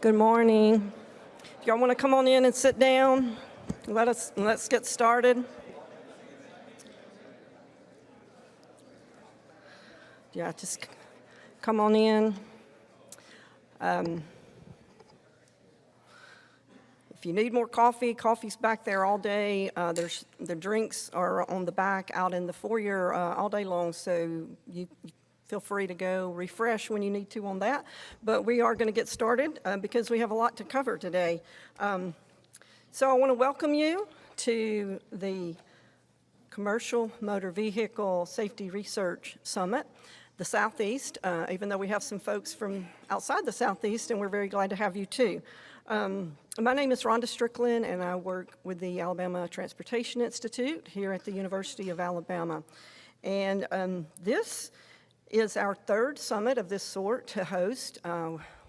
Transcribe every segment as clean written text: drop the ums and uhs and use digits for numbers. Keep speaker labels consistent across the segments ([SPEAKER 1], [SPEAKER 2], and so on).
[SPEAKER 1] Good morning. If y'all want to come on in and sit down, let's get started. Yeah, just come on in. If you need more coffee, coffee's back there all day. The drinks are on the back out in the foyer all day long, so you feel free to go refresh when you need to on that. But we are going to get started because we have a lot to cover today. So I want to welcome you to the Commercial Motor Vehicle Safety Research Summit, the Southeast, even though we have some folks from outside the Southeast, and we're very glad to have you too. My name is Rhonda Stricklin, and I work with the Alabama Transportation Institute here at the University of Alabama. And this is our third summit of this sort to host.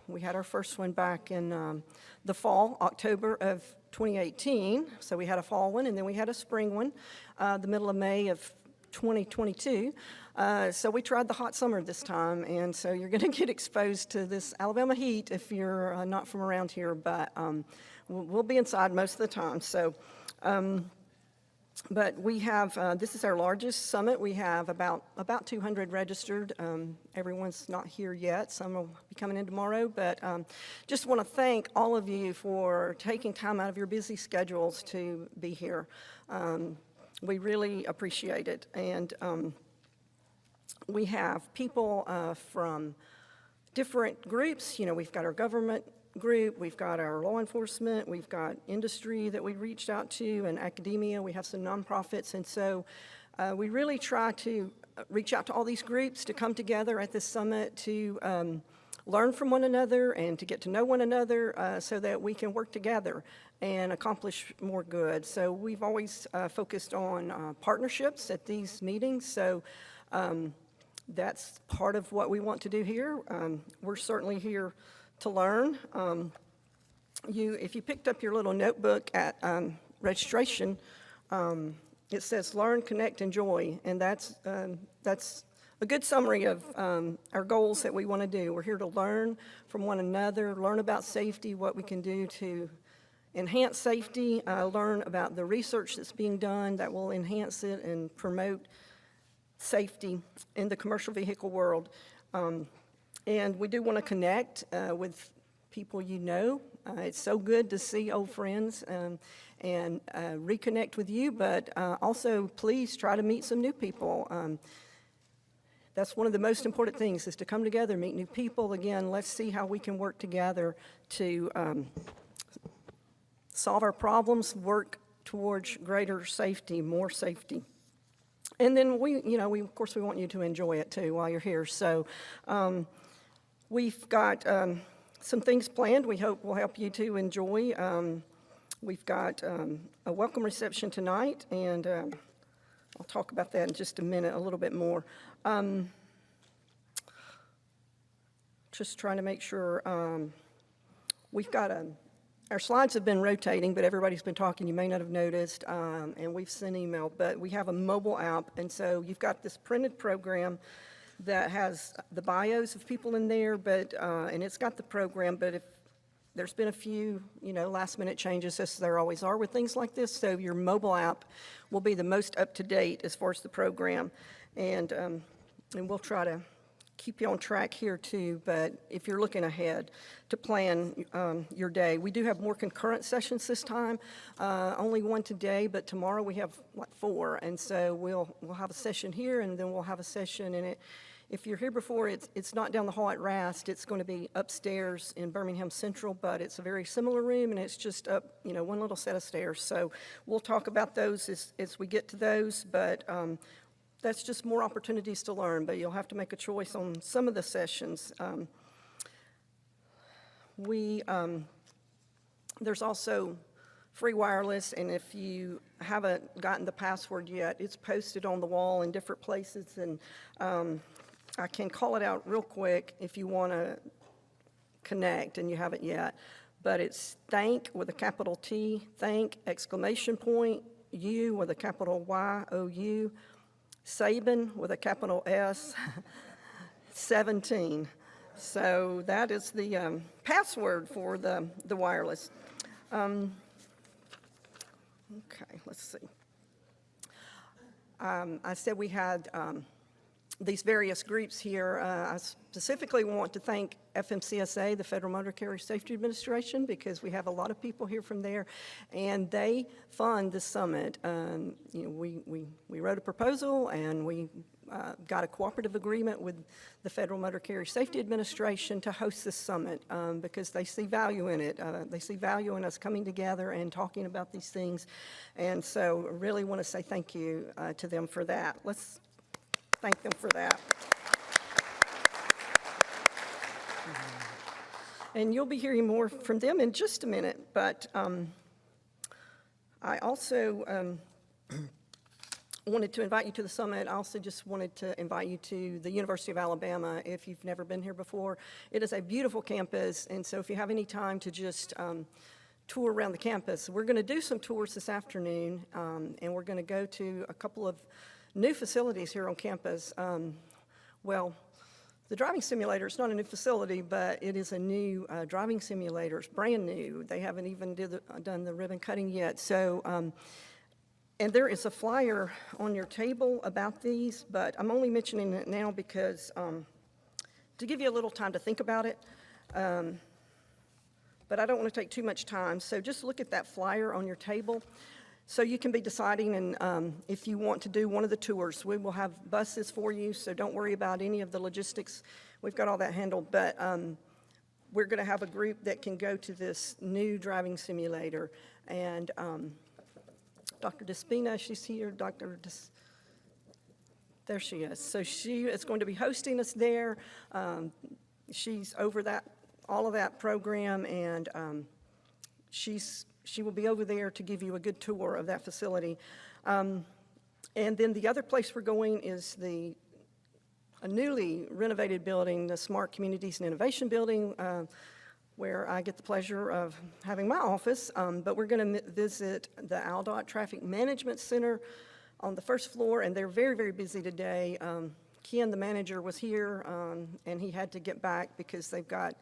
[SPEAKER 1] We had our first one back in the fall, October of 2018. So we had a fall one, and then we had a spring one, the middle of May of 2022. So we tried the hot summer this time, and so you're going to get exposed to this Alabama heat if you're not from around here, but we'll be inside most of the time. So, but we have, this is our largest summit. We have about 200 registered. Everyone's not here yet. Some will be coming in tomorrow, but just want to thank all of you for taking time out of your busy schedules to be here. We really appreciate it. And we have people from different groups. You know, we've got our government group, we've got our law enforcement, we've got industry that we reached out to, and academia. We have some nonprofits, and so we really try to reach out to all these groups to come together at this summit to learn from one another and to get to know one another so that we can work together and accomplish more good. So we've always focused on partnerships at these meetings, so that's part of what we want to do here. We're certainly here to learn. If you picked up your little notebook at registration, it says learn, connect, enjoy, and that's a good summary of our goals that we want to do. We're here to learn from one another, learn about safety, what we can do to enhance safety, learn about the research that's being done that will enhance it and promote safety in the commercial vehicle world. And we do want to connect with people you know. It's so good to see old friends and reconnect with you, but also please try to meet some new people. That's one of the most important things, is to come together, meet new people. Again, let's see how we can work together to solve our problems, work towards greater safety, more safety. And then of course, we want you to enjoy it too while you're here. So we've got some things planned we hope will help you to enjoy. We've got a welcome reception tonight, and I'll talk about that in just a minute, a little bit more. Just trying to make sure we've got our slides have been rotating, but everybody's been talking. You may not have noticed, and we've sent email, but we have a mobile app, and so you've got this printed program that has the bios of people in there, but and it's got the program, but if there's been a few, last-minute changes, as there always are with things like this, so your mobile app will be the most up-to-date as far as the program, and we'll try to keep you on track here too, but if you're looking ahead to plan your day. We do have more concurrent sessions this time, only one today, but tomorrow we have like 4, and so we'll have a session here, and then we'll have a session in it. If you're here before, it's not down the hall at Rast, it's going to be upstairs in Birmingham Central, but it's a very similar room, and it's just up, one little set of stairs. So we'll talk about those as we get to those, but that's just more opportunities to learn, but you'll have to make a choice on some of the sessions. There's also free wireless, and if you haven't gotten the password yet, it's posted on the wall in different places, and I can call it out real quick if you want to connect and you haven't yet, but it's thank with a capital T, thank, exclamation point, U with a capital Y-O-U, Sabin with a capital S, 17. So that is the password for the wireless. Okay, let's see. I said we had these various groups here. I specifically want to thank FMCSA, the Federal Motor Carrier Safety Administration, because we have a lot of people here from there, and they fund the summit. We wrote a proposal, and we got a cooperative agreement with the Federal Motor Carrier Safety Administration to host this summit because they see value in it. They see value in us coming together and talking about these things, and so I really want to say thank you to them for that. Let's thank them for that. And you'll be hearing more from them in just a minute, but I also wanted to invite you to the summit. I also just wanted to invite you to the University of Alabama if you've never been here before. It is a beautiful campus, and so if you have any time to just tour around the campus, we're going to do some tours this afternoon, and we're going to go to a couple of new facilities here on campus. Well, the driving simulator is not a new facility, but it is a new driving simulator. It's brand new. They haven't even done the ribbon cutting yet. So, and there is a flyer on your table about these, but I'm only mentioning it now because to give you a little time to think about it, but I don't want to take too much time. So just look at that flyer on your table. So you can be deciding and if you want to do one of the tours. We will have buses for you, so don't worry about any of the logistics. We've got all that handled, but we're going to have a group that can go to this new driving simulator. And Dr. Despina, she's here. There she is. So she is going to be hosting us there. She's over all of that program, and she will be over there to give you a good tour of that facility. And then the other place we're going is a newly renovated building, the Smart Communities and Innovation Building, where I get the pleasure of having my office. But we're going to visit the ALDOT Traffic Management Center on the first floor, and they're very, very busy today. Ken, the manager, was here, and he had to get back because they've got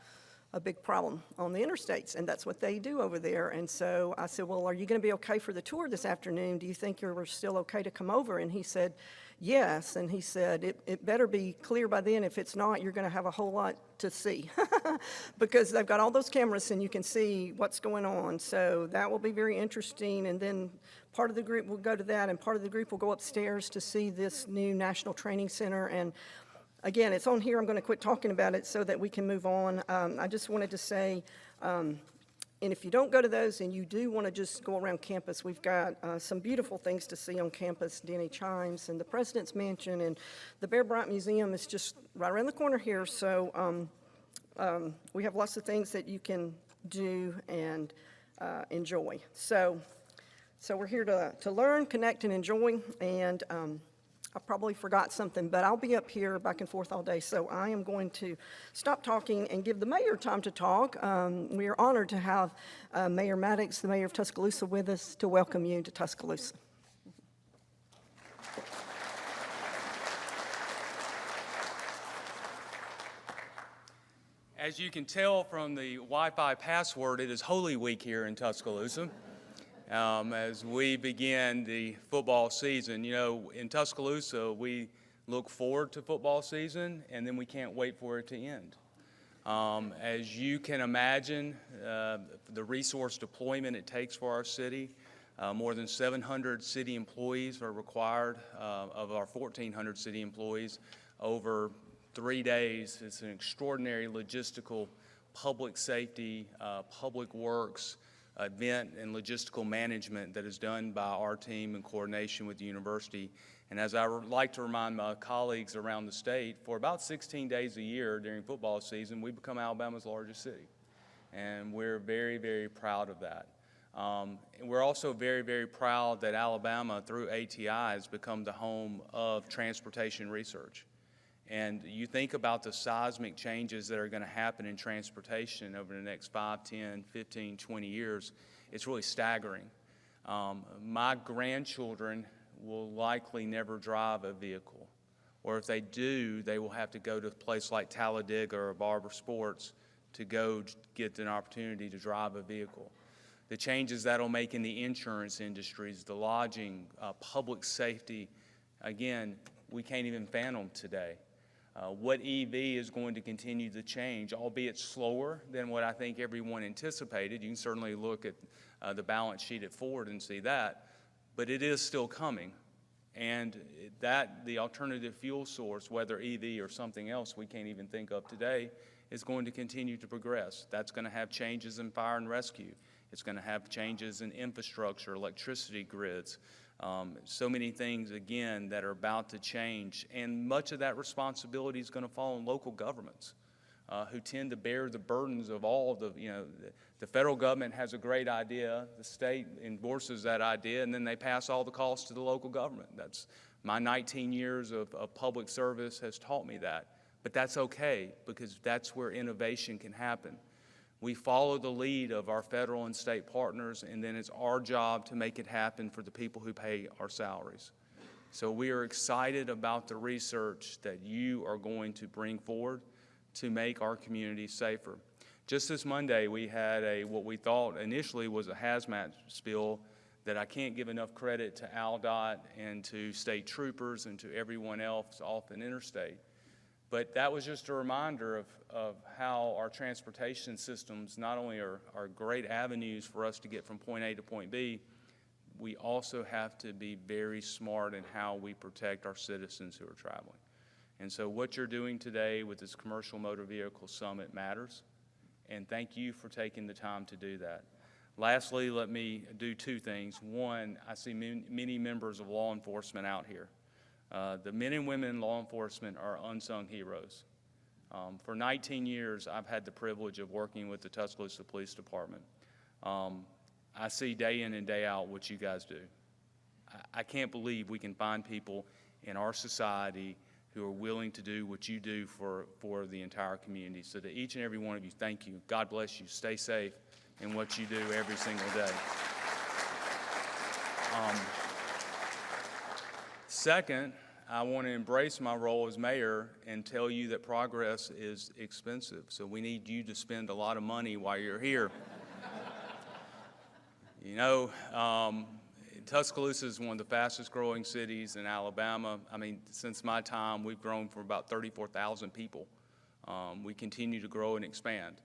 [SPEAKER 1] a big problem on the interstates, and that's what they do over there. And so I said, well, are you going to be okay for the tour this afternoon? Do you think you're still okay to come over? And he said, yes. And he said, it better be clear by then. If it's not, you're going to have a whole lot to see because they've got all those cameras and you can see what's going on. So that will be very interesting. And then part of the group will go to that, and part of the group will go upstairs to see this new National Training Center. And again, it's on here. I'm going to quit talking about it so that we can move on. I just wanted to say, and if you don't go to those and you do want to just go around campus, we've got some beautiful things to see on campus. Denny Chimes and the President's Mansion, and the Bear Bryant Museum is just right around the corner here. So we have lots of things that you can do and enjoy. So we're here to learn, connect, and enjoy. And I probably forgot something, but I'll be up here back and forth all day, so I am going to stop talking and give the mayor time to talk. We are honored to have Mayor Maddox, the mayor of Tuscaloosa, with us to welcome you to Tuscaloosa.
[SPEAKER 2] As you can tell from the Wi-Fi password, it is Holy Week here in Tuscaloosa. As we begin the football season. You know, in Tuscaloosa, we look forward to football season, and then we can't wait for it to end. As you can imagine, the resource deployment it takes for our city, more than 700 city employees are required of our 1,400 city employees over 3 days. It's an extraordinary logistical, public safety, public works, event and logistical management that is done by our team in coordination with the university. And as I like to remind my colleagues around the state, for about 16 days a year during football season, we become Alabama's largest city. And we're very, very proud of that. And we're also very, very proud that Alabama, through ATI, has become the home of transportation research. And you think about the seismic changes that are going to happen in transportation over the next 5, 10, 15, 20 years, it's really staggering. My grandchildren will likely never drive a vehicle. or if they do, they will have to go to a place like Talladega or Barber Sports to go get an opportunity to drive a vehicle. The changes that'll make in the insurance industries, the lodging, public safety, again, we can't even fathom today. What EV is going to continue to change, albeit slower than what I think everyone anticipated. You can certainly look at the balance sheet at Ford and see that, but it is still coming. And that, the alternative fuel source, whether EV or something else we can't even think of today, is going to continue to progress. That's going to have changes in fire and rescue. It's going to have changes in infrastructure, electricity grids, so many things, again, that are about to change. And much of that responsibility is going to fall on local governments who tend to bear the burdens of all the, the federal government has a great idea, the state endorses that idea, and then they pass all the costs to the local government. That's my 19 years of public service has taught me that. But that's okay, because that's where innovation can happen. We follow the lead of our federal and state partners, and then it's our job to make it happen for the people who pay our salaries. So we are excited about the research that you are going to bring forward to make our community safer. Just this Monday, we had what we thought initially was a hazmat spill that I can't give enough credit to ALDOT and to state troopers and to everyone else off an interstate. But that was just a reminder of how our transportation systems not only are great avenues for us to get from point A to point B, we also have to be very smart in how we protect our citizens who are traveling. And so what you're doing today with this Commercial Motor Vehicle Summit matters, and thank you for taking the time to do that. Lastly, let me do two things. One, I see many members of law enforcement out here. The men and women in law enforcement are unsung heroes. For 19 years, I've had the privilege of working with the Tuscaloosa Police Department. I see day in and day out what you guys do. I can't believe we can find people in our society who are willing to do what you do for the entire community. So to each and every one of you, thank you. God bless you. Stay safe in what you do every single day. Second, I want to embrace my role as mayor and tell you that progress is expensive. So we need you to spend a lot of money while you're here. Tuscaloosa is one of the fastest growing cities in Alabama. I mean, since my time, we've grown from about 34,000 people. We continue to grow and expand.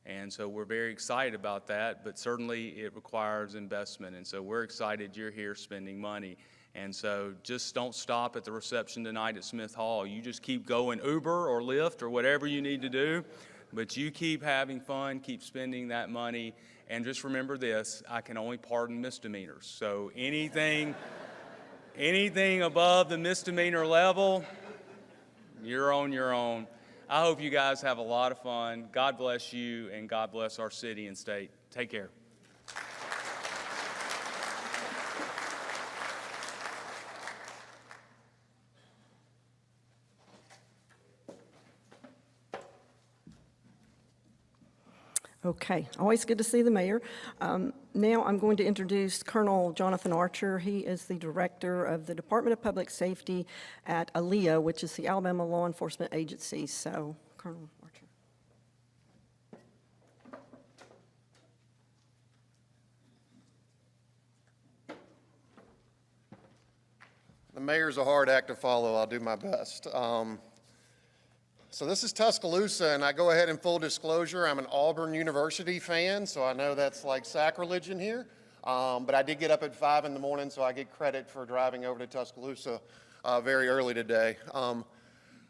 [SPEAKER 2] And so we're very excited about that, but certainly it requires investment. And so we're excited you're here spending money. And so just don't stop at the reception tonight at Smith Hall. You just keep going Uber or Lyft or whatever you need to do, but you keep having fun, keep spending that money. And just remember this, I can only pardon misdemeanors. So anything above the misdemeanor level, you're on your own. I hope you guys have a lot of fun. God bless you, and God bless our city and state. Take care.
[SPEAKER 1] Okay, always good to see the mayor. Now I'm going to introduce Colonel Jonathan Archer. He is the director of the Department of Public Safety at ALEA, which is the Alabama Law Enforcement Agency. So, Colonel Archer.
[SPEAKER 3] The mayor's a hard act to follow. I'll do my best. So this is Tuscaloosa, and I go ahead in full disclosure. I'm an Auburn University fan, so I know that's like sacrilege in here. But I did get up at 5 in the morning, so I get credit for driving over to Tuscaloosa very early today. I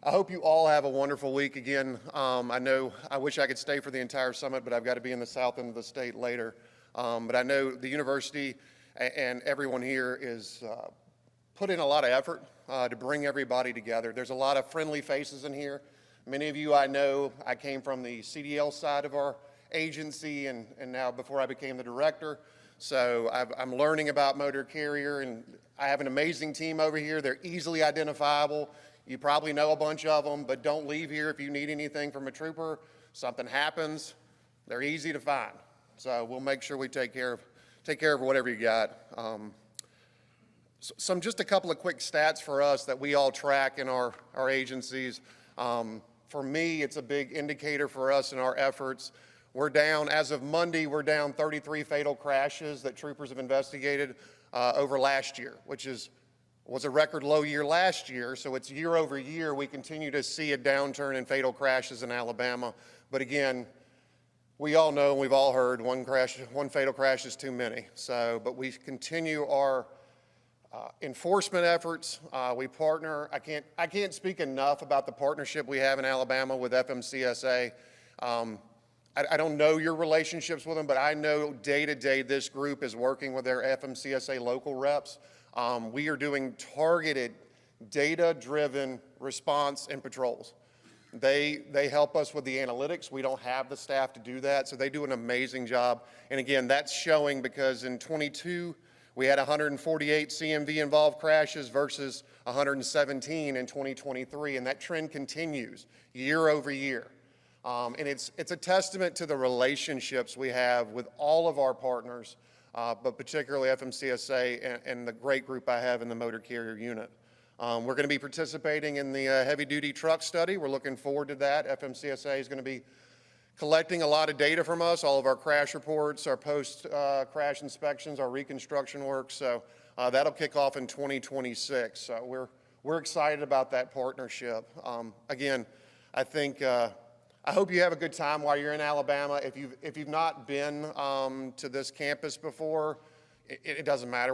[SPEAKER 3] hope you all have a wonderful week again. I wish I could stay for the entire summit, but I've got to be in the south end of the state later. But I know the university and everyone here is put in a lot of effort to bring everybody together. There's a lot of friendly faces in here. Many of you I know, I came from the CDL side of our agency and now before I became the director. So I'm learning about motor carrier, and I have an amazing team over here. They're easily identifiable. You probably know a bunch of them, but don't leave here if you need anything from a trooper. Something happens, they're easy to find. So we'll make sure we take care of whatever you got. Just a couple of quick stats for us that we all track in our agencies. For me, it's a big indicator for us in our efforts. We're down, as of Monday, we're down 33 fatal crashes that troopers have investigated over last year, which was a record low year last year, so it's year over year. We continue to see a downturn in fatal crashes in Alabama. But again, we all know, and we've all heard, one fatal crash is too many. But we continue our enforcement efforts. We partner. I can't speak enough about the partnership we have in Alabama with FMCSA. I don't know your relationships with them, but I know day to day this group is working with their FMCSA local reps. We are doing targeted, data-driven response and patrols. They help us with the analytics. We don't have the staff to do that, so they do an amazing job. And again, that's showing because in 22, we had 148 CMV-involved crashes versus 117 in 2023, and that trend continues year over year. And it's a testament to the relationships we have with all of our partners, but particularly FMCSA and the great group I have in the motor carrier unit. We're going to be participating in the heavy-duty truck study. We're looking forward to that. FMCSA is going to be collecting a lot of data from us, all of our crash reports, our post-crash inspections, our reconstruction work. So that'll kick off in 2026. So we're excited about that partnership. Again, I hope you have a good time while you're in Alabama. If you've not been to this campus before, it doesn't matter.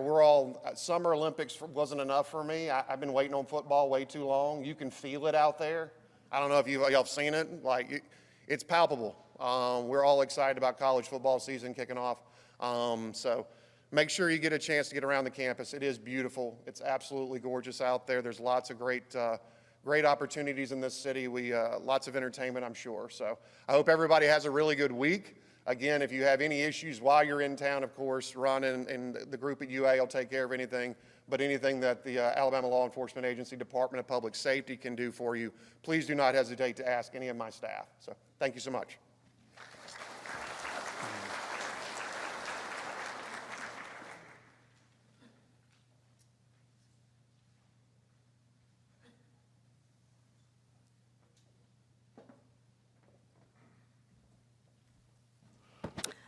[SPEAKER 3] Summer Olympics wasn't enough for me. I've been waiting on football way too long. You can feel it out there. I don't know if y'all have seen it. It's palpable. We're all excited about college football season kicking off. So make sure you get a chance to get around the campus. It is beautiful. It's absolutely gorgeous out there. There's lots of great opportunities in this city. Lots of entertainment, I'm sure. So I hope everybody has a really good week. Again, if you have any issues while you're in town, of course, Rhonda and the group at UA will take care of anything. But anything that the Alabama Law Enforcement Agency, Department of Public Safety can do for you, please do not hesitate to ask any of my staff. So thank you so much.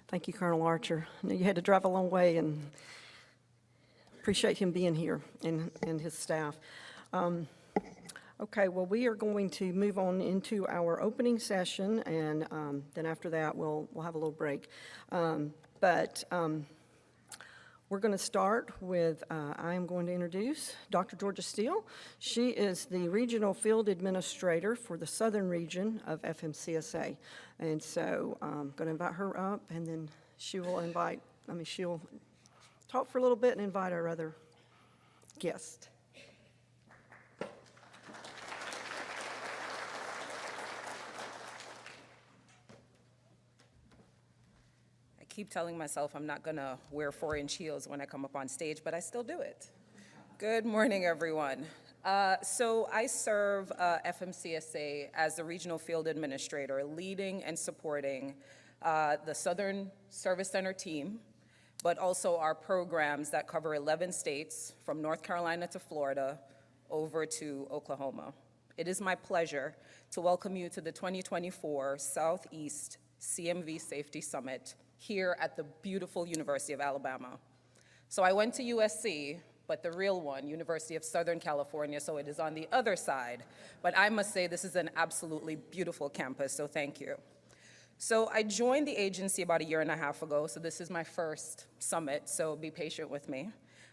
[SPEAKER 1] Thank you, Colonel Archer. I know you had to drive a long way, and appreciate him being here and his staff. Okay, well, we are going to move on into our opening session, and then after that, we'll have a little break. We're going to start with, I am going to introduce Dr. Georgia Steele. She is the Regional Field Administrator for the Southern Region of FMCSA. And so I'm going to invite her up, and then she'll talk for a little bit and invite our other guest.
[SPEAKER 4] Keep telling myself I'm not gonna wear 4-inch heels when I come up on stage, but I still do it. Good morning, everyone. So I serve FMCSA as the Regional Field Administrator, leading and supporting the Southern Service Center team, but also our programs that cover 11 states, from North Carolina to Florida, over to Oklahoma. It is my pleasure to welcome you to the 2024 Southeast CMV Safety Summit here at the beautiful University of Alabama. So I went to USC, but the real one, University of Southern California, so it is on the other side. But I must say this is an absolutely beautiful campus, so thank you. So I joined the agency about 1.5 years ago, so this is my first summit, so be patient with me.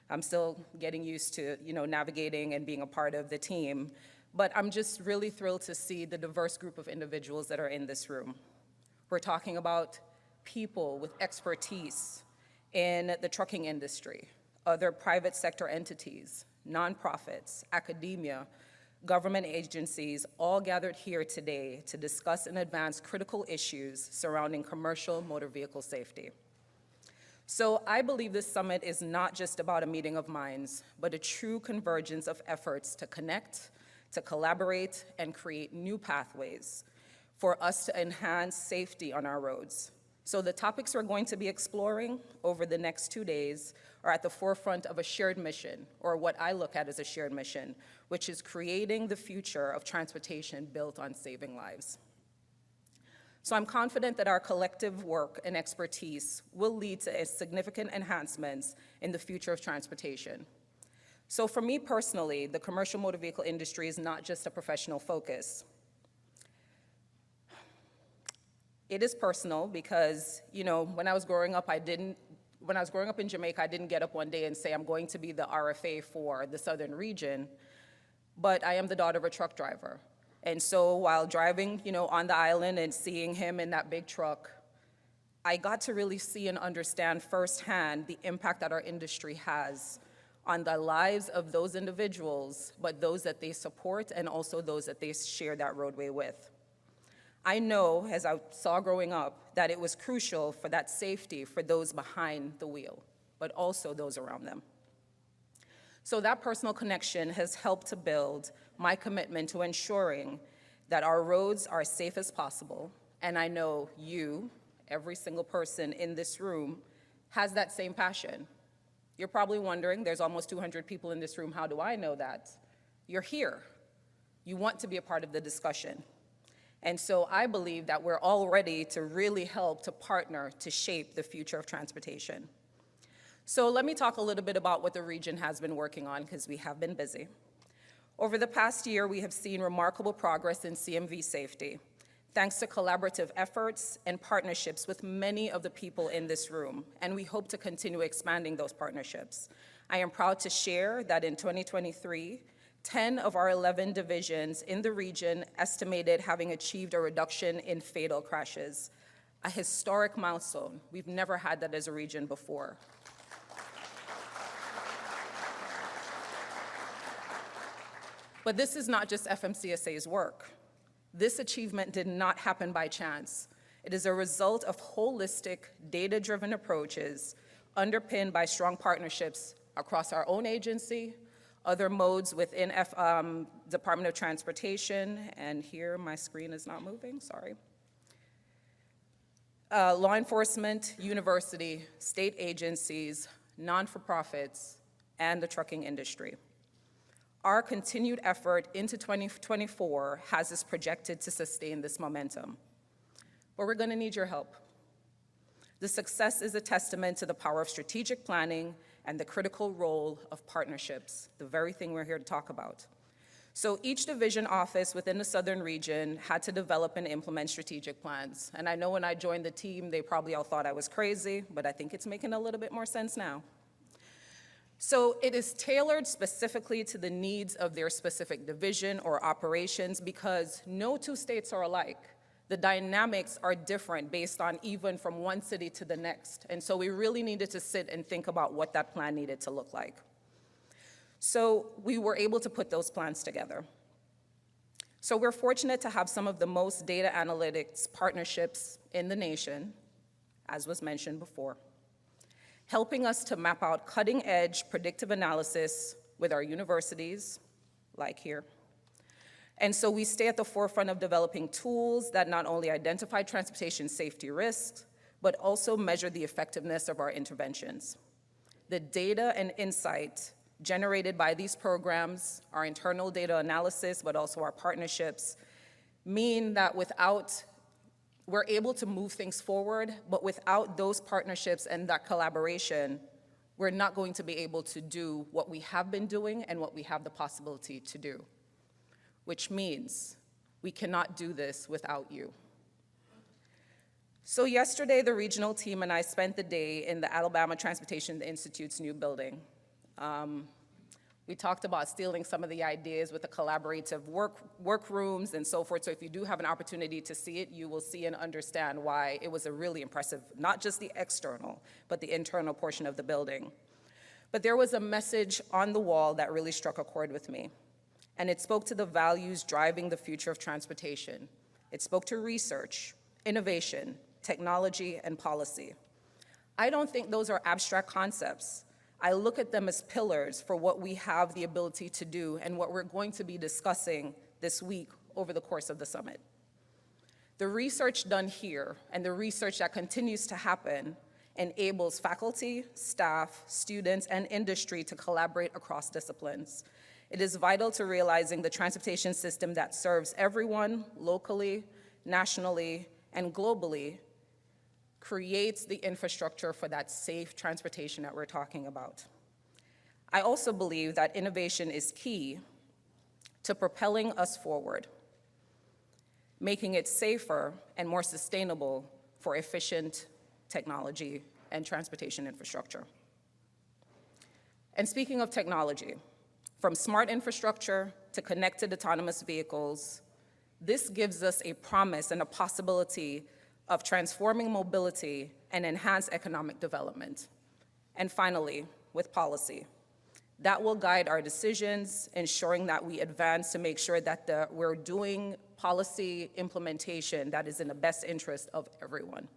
[SPEAKER 4] I'm still getting used to, navigating and being a part of the team, but I'm just really thrilled to see the diverse group of individuals that are in this room. We're talking about people with expertise in the trucking industry, other private sector entities, nonprofits, academia, government agencies, all gathered here today to discuss and advance critical issues surrounding commercial motor vehicle safety. So I believe this summit is not just about a meeting of minds, but a true convergence of efforts to connect, to collaborate, and create new pathways for us to enhance safety on our roads. So the topics we're going to be exploring over the next 2 days are at the forefront of a shared mission, or what I look at as a shared mission, which is creating the future of transportation built on saving lives. So I'm confident that our collective work and expertise will lead to significant enhancements in the future of transportation. So for me personally, the commercial motor vehicle industry is not just a professional focus. It is personal because, when I was growing up in Jamaica, I didn't get up one day and say, I'm going to be the RFA for the southern region, but I am the daughter of a truck driver. And so while driving, on the island and seeing him in that big truck, I got to really see and understand firsthand the impact that our industry has on the lives of those individuals, but those that they support and also those that they share that roadway with. I know, as I saw growing up, that it was crucial for that safety for those behind the wheel, but also those around them. So that personal connection has helped to build my commitment to ensuring that our roads are as safe as possible, and I know you, every single person in this room, has that same passion. You're probably wondering, there's almost 200 people in this room, how do I know that? You're here. You want to be a part of the discussion. And so I believe that we're all ready to really help to partner to shape the future of transportation. So let me talk a little bit about what the region has been working on, because we have been busy. Over the past year, we have seen remarkable progress in CMV safety, thanks to collaborative efforts and partnerships with many of the people in this room, and we hope to continue expanding those partnerships. I am proud to share that in 2023, 10 of our 11 divisions in the region estimated having achieved a reduction in fatal crashes, a historic milestone. We've never had that as a region before. But this is not just FMCSA's work. This achievement did not happen by chance. It is a result of holistic, data-driven approaches underpinned by strong partnerships across our own agency, other modes within Department of Transportation, and here my screen is not moving, sorry. Law enforcement, university, state agencies, non-for-profits, and the trucking industry. Our continued effort into 2024 has us projected to sustain this momentum. But we're gonna need your help. The success is a testament to the power of strategic planning and the critical role of partnerships, the very thing we're here to talk about. So each division office within the southern region had to develop and implement strategic plans. And I know when I joined the team, they probably all thought I was crazy, but I think it's making a little bit more sense now. So it is tailored specifically to the needs of their specific division or operations, because no two states are alike. The dynamics are different based on even from one city to the next. And so we really needed to sit and think about what that plan needed to look like. So we were able to put those plans together. So we're fortunate to have some of the most data analytics partnerships in the nation, as was mentioned before, helping us to map out cutting-edge predictive analysis with our universities, like here. And so we stay at the forefront of developing tools that not only identify transportation safety risks, but also measure the effectiveness of our interventions. The data and insight generated by these programs, our internal data analysis, but also our partnerships, mean that we're able to move things forward, but without those partnerships and that collaboration, we're not going to be able to do what we have been doing and what we have the possibility to do, which means we cannot do this without you. So yesterday, the regional team and I spent the day in the Alabama Transportation Institute's new building. We talked about stealing some of the ideas with the collaborative workrooms and so forth. So if you do have an opportunity to see it, you will see and understand why it was a really impressive, not just the external, but the internal portion of the building. But there was a message on the wall that really struck a chord with me. And it spoke to the values driving the future of transportation. It spoke to research, innovation, technology, and policy. I don't think those are abstract concepts. I look at them as pillars for what we have the ability to do and what we're going to be discussing this week over the course of the summit. The research done here and the research that continues to happen enables faculty, staff, students, and industry to collaborate across disciplines. It is vital to realizing the transportation system that serves everyone locally, nationally, and globally creates the infrastructure for that safe transportation that we're talking about. I also believe that innovation is key to propelling us forward, making it safer and more sustainable for efficient technology and transportation infrastructure. And speaking of technology, from smart infrastructure to connected autonomous vehicles, this gives us a promise and a possibility of transforming mobility and enhance economic development. And finally, with policy, that will guide our decisions, ensuring that we advance to make sure that we're doing policy implementation that is in the best interest of everyone.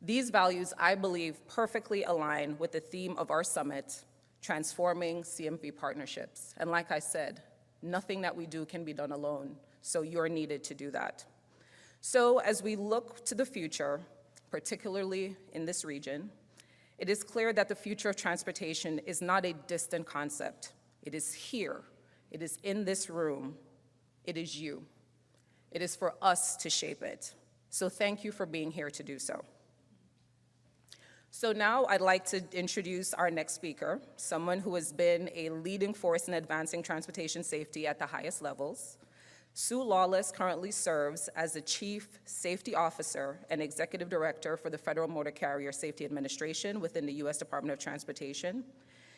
[SPEAKER 4] These values, I believe, perfectly align with the theme of our summit, transforming CMV partnerships. And like I said, nothing that we do can be done alone, so you're needed to do that. So as we look to the future, particularly in this region, it is clear that the future of transportation is not a distant concept. It is here. It is in this room. It is you. It is for us to shape it. So thank you for being here to do so. So now I'd like to introduce our next speaker, someone who has been a leading force in advancing transportation safety at the highest levels. Sue Lawless currently serves as the Chief Safety Officer and Executive Director for the Federal Motor Carrier Safety Administration within the U.S. Department of Transportation.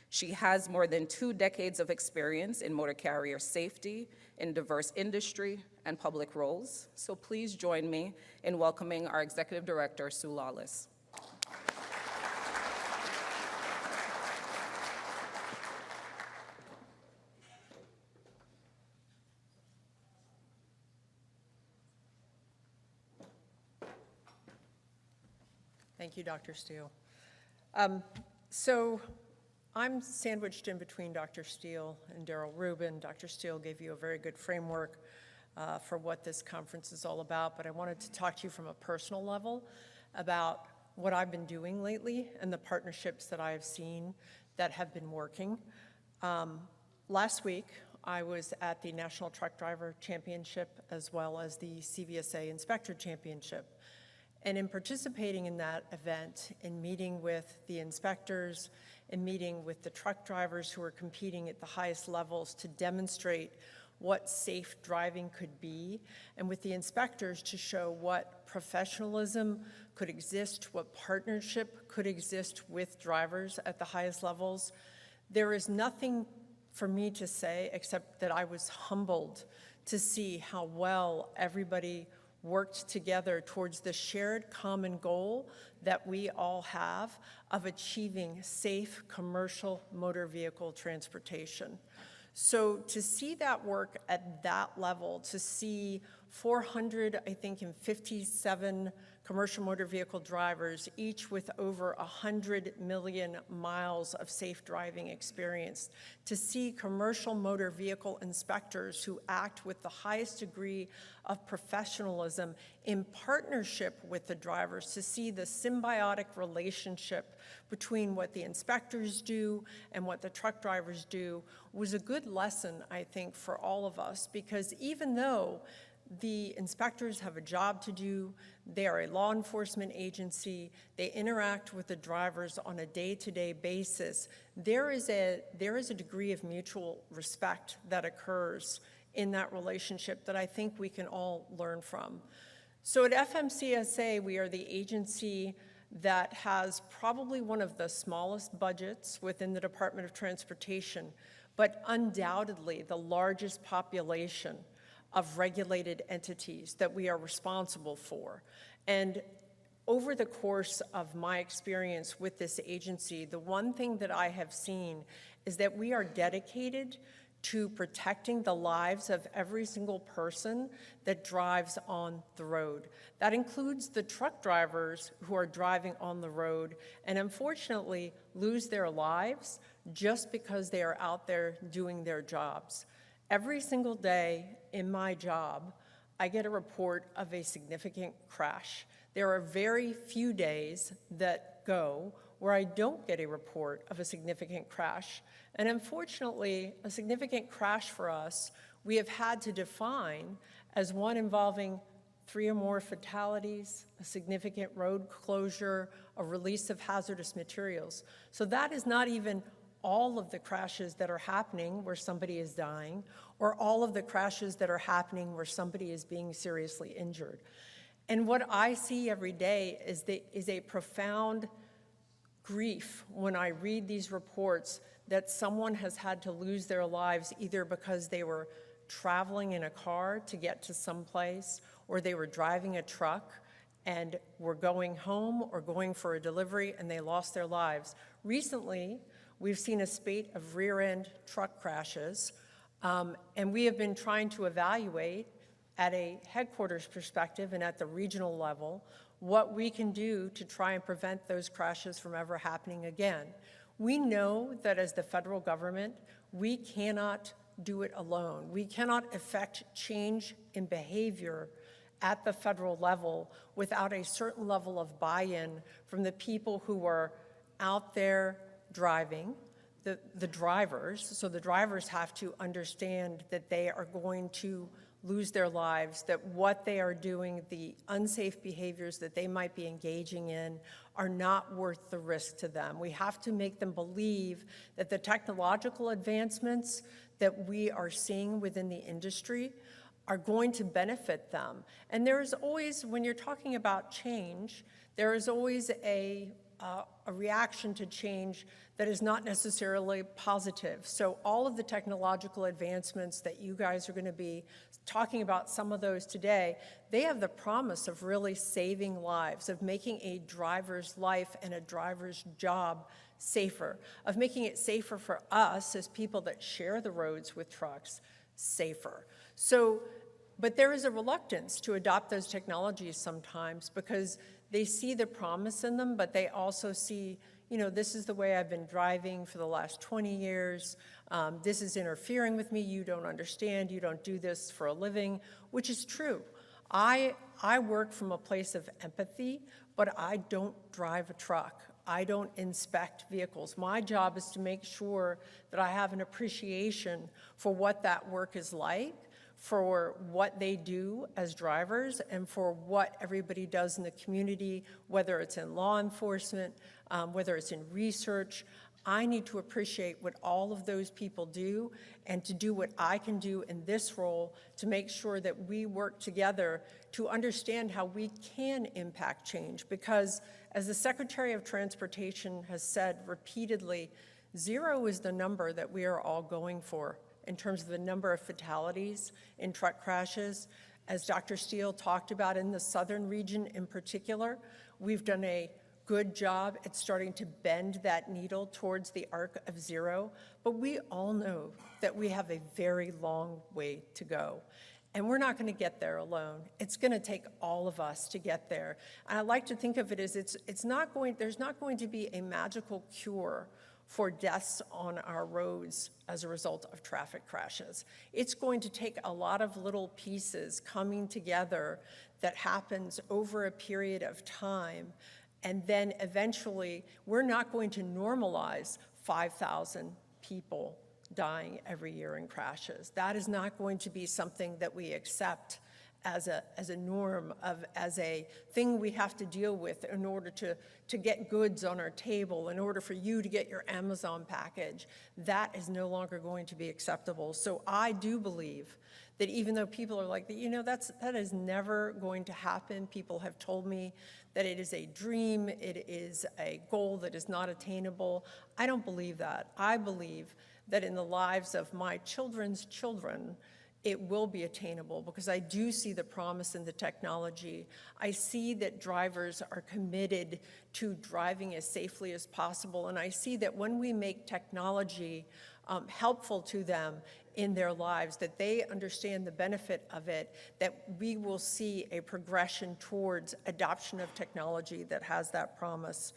[SPEAKER 4] She has more than 2 decades of experience in motor carrier safety in diverse industry and public roles. So please join me in welcoming our Executive Director, Sue Lawless.
[SPEAKER 5] Thank you, Dr. Steele. So I'm sandwiched in between Dr. Steele and Darrell Ruban. Dr. Steele gave you a very good framework for what this conference is all about, but I wanted to talk to you from a personal level about what I've been doing lately and the partnerships that I have seen that have been working. Last week, I was at the National Truck Driver Championship as well as the CVSA Inspector Championship. And in participating in that event, in meeting with the inspectors, in meeting with the truck drivers who are competing at the highest levels to demonstrate what safe driving could be, and with the inspectors to show what professionalism could exist, what partnership could exist with drivers at the highest levels, there is nothing for me to say except that I was humbled to see how well everybody worked together towards the shared common goal that we all have of achieving safe commercial motor vehicle transportation. So to see that work at that level, to see 457 commercial motor vehicle drivers, each with over 100 million miles of safe driving experience, to see commercial motor vehicle inspectors who act with the highest degree of professionalism in partnership with the drivers, to see the symbiotic relationship between what the inspectors do and what the truck drivers do was a good lesson, I think, for all of us, because even though the inspectors have a job to do, they are a law enforcement agency, they interact with the drivers on a day-to-day basis, there is a degree of mutual respect that occurs in that relationship that I think we can all learn from. So at FMCSA, we are the agency that has probably one of the smallest budgets within the Department of Transportation, but undoubtedly the largest population of regulated entities that we are responsible for. And over the course of my experience with this agency, the one thing that I have seen is that we are dedicated to protecting the lives of every single person that drives on the road. That includes the truck drivers who are driving on the road and unfortunately lose their lives just because they are out there doing their jobs. Every single day in my job, I get a report of a significant crash. There are very few days that go where I don't get a report of a significant crash. And unfortunately, a significant crash for us, we have had to define as one involving 3 or more fatalities, a significant road closure, a release of hazardous materials. So that is not even all of the crashes that are happening where somebody is dying, or all of the crashes that are happening where somebody is being seriously injured. And what I see every day is a profound grief when I read these reports that someone has had to lose their lives either because they were traveling in a car to get to some place, or they were driving a truck and were going home or going for a delivery and they lost their lives. Recently, we've seen a spate of rear-end truck crashes, and we have been trying to evaluate at a headquarters perspective and at the regional level what we can do to try and prevent those crashes from ever happening again. We know that as the federal government, we cannot do it alone. We cannot effect change in behavior at the federal level without a certain level of buy-in from the people who are out there driving, the drivers. So the drivers have to understand that they are going to lose their lives, that what they are doing, the unsafe behaviors that they might be engaging in, are not worth the risk to them. We have to make them believe that the technological advancements that we are seeing within the industry are going to benefit them. And there is always, when you're talking about change, there is always a reaction to change that is not necessarily positive. So all of the technological advancements that you guys are going to be talking about, some of those today, they have the promise of really saving lives, of making a driver's life and a driver's job safer, of making it safer for us as people that share the roads with trucks safer. So, but there is a reluctance to adopt those technologies sometimes because they see the promise in them, but they also see, you know, this is the way I've been driving for the last 20 years. This is interfering with me. You don't understand. You don't do this for a living, which is true. I work from a place of empathy, but I don't drive a truck. I don't inspect vehicles. My job is to make sure that I have an appreciation for what that work is like, for what they do as drivers, and for what everybody does in the community, whether it's in law enforcement, whether it's in research. I need to appreciate what all of those people do and to do what I can do in this role to make sure that we work together to understand how we can impact change. Because as the Secretary of Transportation has said repeatedly, 0 is the number that we are all going for in terms of the number of fatalities in truck crashes. As Dr. Steele talked about in the southern region in particular, we've done a good job at starting to bend that needle towards the arc of 0, but we all know that we have a very long way to go. And we're not going to get there alone. It's going to take all of us to get there. And I like to think of it as there's not going to be a magical cure for deaths on our roads as a result of traffic crashes. It's going to take a lot of little pieces coming together that happens over a period of time. And then eventually, we're not going to normalize 5,000 people dying every year in crashes. That is not going to be something that we accept as a norm, as a thing we have to deal with in order to get goods on our table, in order for you to get your Amazon package. That is no longer going to be acceptable. So I do believe that even though people are like, you know, that is never going to happen. People have told me that it is a dream, it is a goal that is not attainable. I don't believe that. I believe that in the lives of my children's children, it will be attainable because I do see the promise in the technology. I see that drivers are committed to driving as safely as possible, and I see that when we make technology helpful to them in their lives, that they understand the benefit of it, that we will see a progression towards adoption of technology that has that promise.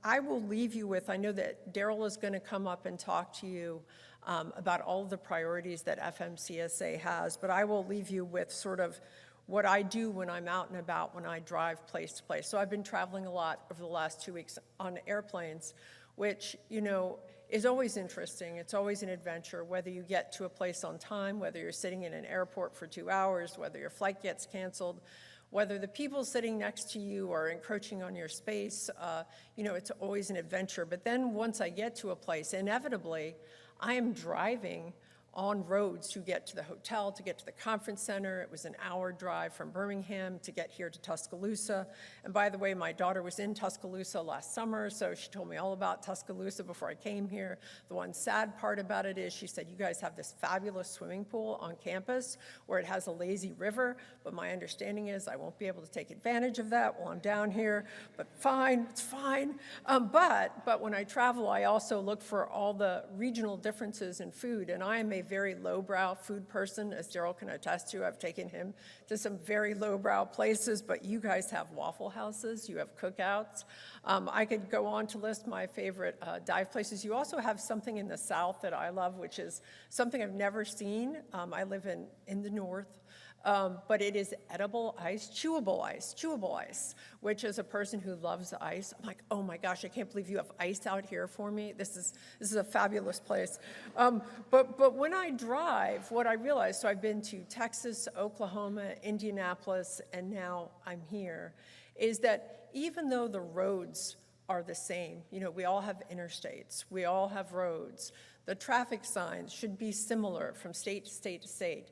[SPEAKER 5] I will leave you with, I know that Darrell is going to come up and talk to you about all of the priorities that FMCSA has, but I will leave you with sort of what I do when I'm out and about, when I drive place to place. So I've been traveling a lot over the last 2 weeks on airplanes, which, you know, is always interesting. It's always an adventure, whether you get to a place on time, whether you're sitting in an airport for 2 hours, whether your flight gets canceled, whether the people sitting next to you are encroaching on your space. You know, it's always an adventure. But then once I get to a place, inevitably, I am driving on roads to get to the hotel, to get to the conference center. It was an hour drive from Birmingham to get here to Tuscaloosa. And by the way, my daughter was in Tuscaloosa last summer, so she told me all about Tuscaloosa before I came here. The one sad part about it is she said, you guys have this fabulous swimming pool on campus where it has a lazy river, but my understanding is I won't be able to take advantage of that while I'm down here, but fine, it's fine. But when I travel, I also look for all the regional differences in food, and I am a very lowbrow food person, as Darrell can attest to. I've taken him to some very lowbrow places, but you guys have Waffle Houses, you have cookouts. I could go on to list my favorite dive places. You also have something in the South that I love, which is something I've never seen. I live in the North. But it is edible ice, chewable ice, which as a person who loves ice, I'm like, oh my gosh, I can't believe you have ice out here for me. This is a fabulous place. But when I drive, what I realize, so I've been to Texas, Oklahoma, Indianapolis, and now I'm here, is that even though the roads are the same, you know, we all have interstates, we all have roads, the traffic signs should be similar from state to state to state.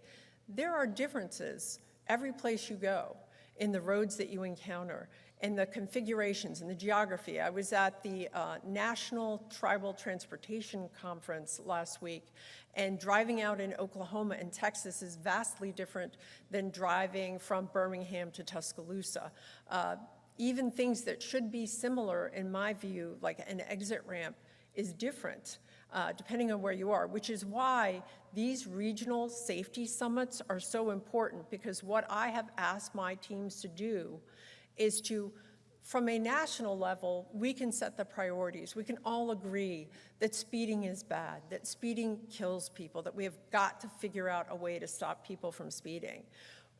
[SPEAKER 5] There are differences every place you go in the roads that you encounter, in the configurations, in the geography. I was at the National Tribal Transportation Conference last week, and driving out in Oklahoma and Texas is vastly different than driving from Birmingham to Tuscaloosa. Even things that should be similar, in my view, like an exit ramp, is different. Depending on where you are, which is why these regional safety summits are so important, because what I have asked my teams to do is to, from a national level, we can set the priorities. We can all agree that speeding is bad, that speeding kills people, that we have got to figure out a way to stop people from speeding.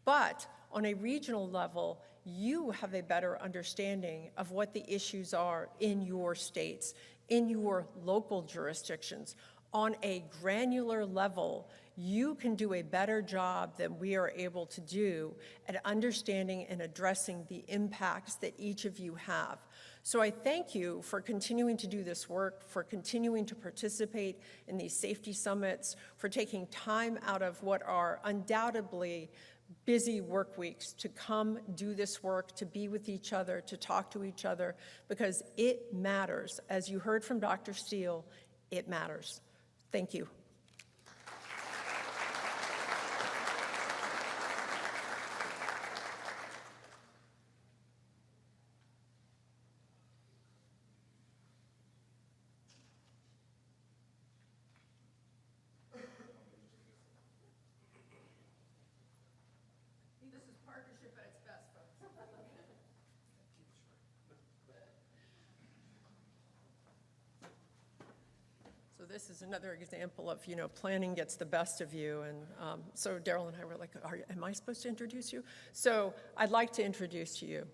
[SPEAKER 5] But on a regional level, you have a better understanding of what the issues are in your states, in your local jurisdictions. On a granular level, you can do a better job than we are able to do at understanding and addressing the impacts that each of you have. So I thank you for continuing to do this work, for continuing to participate in these safety summits, for taking time out of what are undoubtedly busy work weeks to come do this work, to be with each other, to talk to each other, because it matters. As you heard from Dr. Steele, it matters. Thank you. So this is another example of, you know, planning gets the best of you. And so Darrell and I were like, am I supposed to introduce you? So I'd like to introduce to you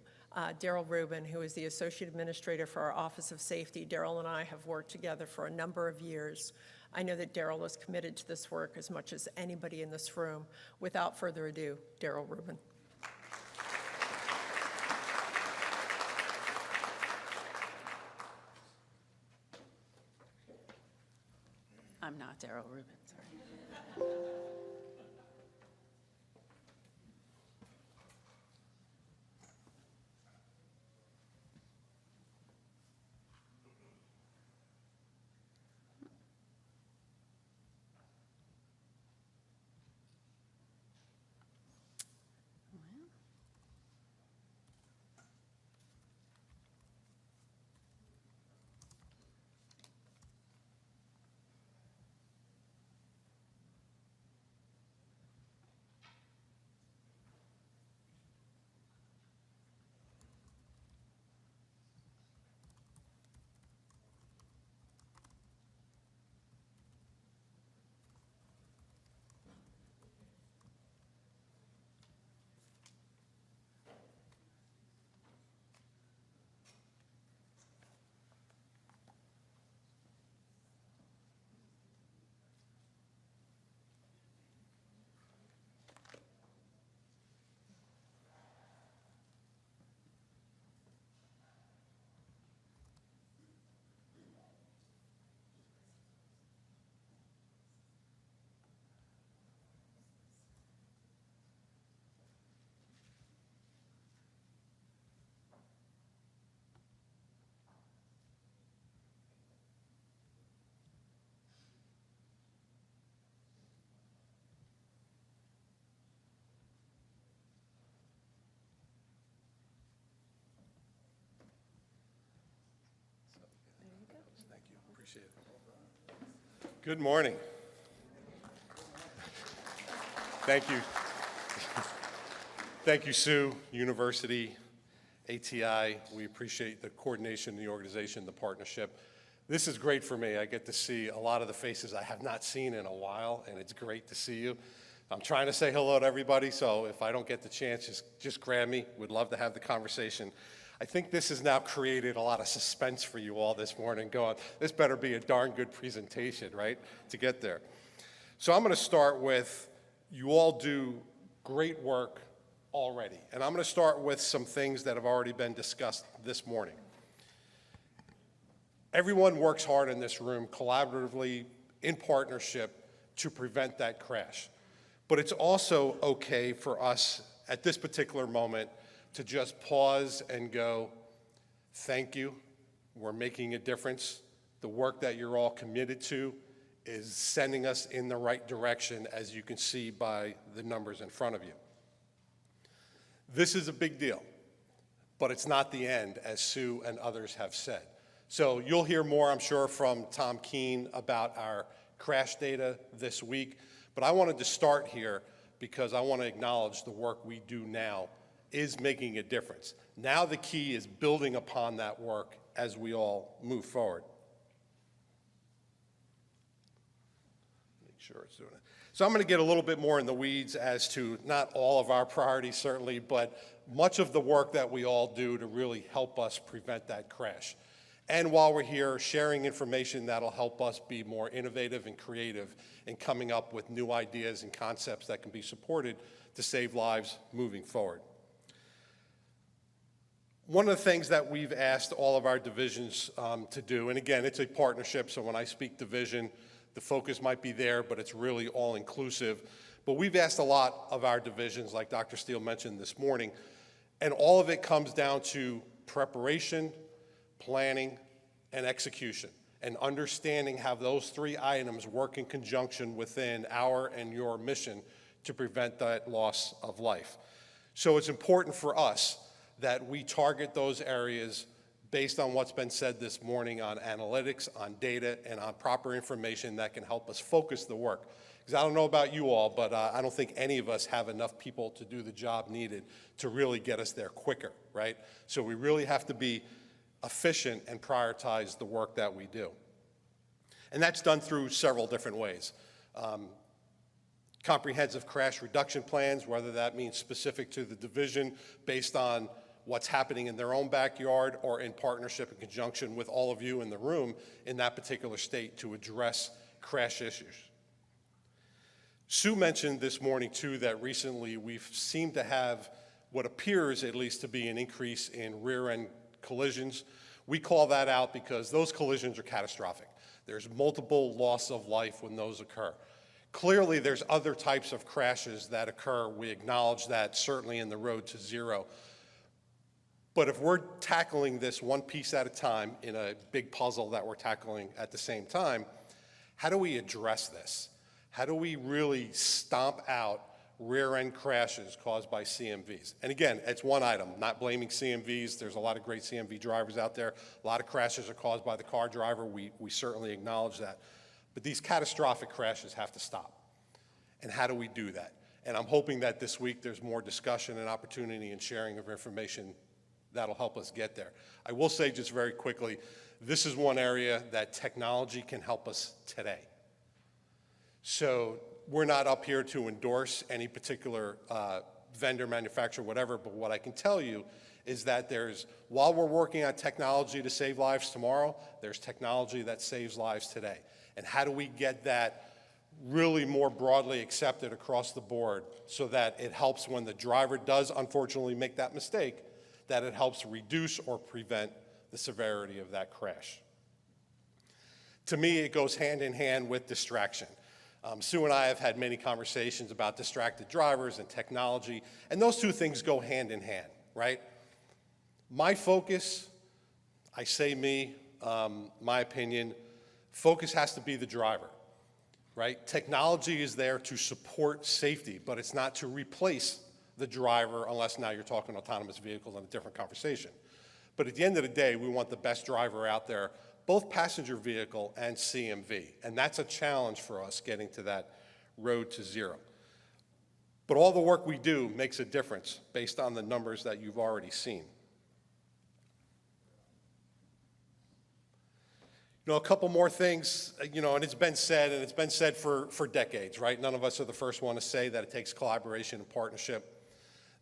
[SPEAKER 5] Darrell Ruban, who is the Associate Administrator for our Office of Safety. Darrell and I have worked together for a number of years. I know that Darrell is committed to this work as much as anybody in this room. Without further ado, Darrell Ruban.
[SPEAKER 6] I'm not Darrell Ruban, sorry.
[SPEAKER 7] Appreciate it. Good morning. Thank you. Thank you, Sue, University, ATI. We appreciate the coordination, the organization, the partnership. This is great for me. I get to see a lot of the faces I have not seen in a while, and it's great to see you. I'm trying to say hello to everybody, so if I don't get the chance, just grab me. We'd love to have the conversation. I think this has now created a lot of suspense for you all this morning, going, this better be a darn good presentation, right, to get there. So I'm going to start with, you all do great work already, and I'm going to start with some things that have already been discussed this morning. Everyone works hard in this room, collaboratively, in partnership, to prevent that crash. But it's also okay for us, at this particular moment, to just pause and go, thank you, we're making a difference. The work that you're all committed to is sending us in the right direction, as you can see by the numbers in front of you. This is a big deal, but it's not the end, as Sue and others have said. So you'll hear more, I'm sure, from Tom Keene about our crash data this week, but I wanted to start here because I want to acknowledge the work we do now is making a difference. Now the key is building upon that work as we all move forward. Make sure it's doing it. So I'm going to get a little bit more in the weeds as to not all of our priorities, certainly, but much of the work that we all do to really help us prevent that crash. And while we're here, sharing information that'll help us be more innovative and creative in coming up with new ideas and concepts that can be supported to save lives moving forward. One of the things that we've asked all of our divisions to do, and again, it's a partnership, so when I speak division, the focus might be there, but it's really all-inclusive. But we've asked a lot of our divisions, like Dr. Steele mentioned this morning, and all of it comes down to preparation, planning, and execution, and understanding how those three items work in conjunction within our and your mission to prevent that loss of life. So it's important for us that we target those areas based on what's been said this morning on analytics, on data, and on proper information that can help us focus the work. Because I don't know about you all, but I don't think any of us have enough people to do the job needed to really get us there quicker, right? So we really have to be efficient and prioritize the work that we do. And that's done through several different ways. Comprehensive crash reduction plans, whether that means specific to the division based on what's happening in their own backyard or in partnership and conjunction with all of you in the room in that particular state to address crash issues. Sue mentioned this morning, too, that recently we've seemed to have what appears at least to be an increase in rear-end collisions. We call that out because those collisions are catastrophic. There's multiple loss of life when those occur. Clearly, there's other types of crashes that occur. We acknowledge that certainly in the road to zero. But if we're tackling this one piece at a time in a big puzzle that we're tackling at the same time, how do we address this? How do we really stomp out rear-end crashes caused by CMVs? And again, it's one item, not blaming CMVs. There's a lot of great CMV drivers out there. A lot of crashes are caused by the car driver. We certainly acknowledge that. But these catastrophic crashes have to stop. And how do we do that? And I'm hoping that this week there's more discussion and opportunity and sharing of information that'll help us get there. I will say just very quickly, this is one area that technology can help us today. So we're not up here to endorse any particular vendor, manufacturer, whatever, but what I can tell you is that while we're working on technology to save lives tomorrow, there's technology that saves lives today. And how do we get that really more broadly accepted across the board so that it helps when the driver does unfortunately make that mistake, that it helps reduce or prevent the severity of that crash. To me, it goes hand in hand with distraction. Sue and I have had many conversations about distracted drivers and technology, and those two things go hand in hand, right? My focus, I say me, my opinion, focus has to be the driver, right? Technology is there to support safety, but it's not to replace the driver unless now you're talking autonomous vehicles and a different conversation. But at the end of the day, we want the best driver out there both passenger vehicle and CMV. And that's a challenge for us getting to that road to zero. But all the work we do makes a difference based on the numbers that you've already seen. You know, a couple more things, you know, and it's been said for decades, right? None of us are the first one to say that it takes collaboration and partnership.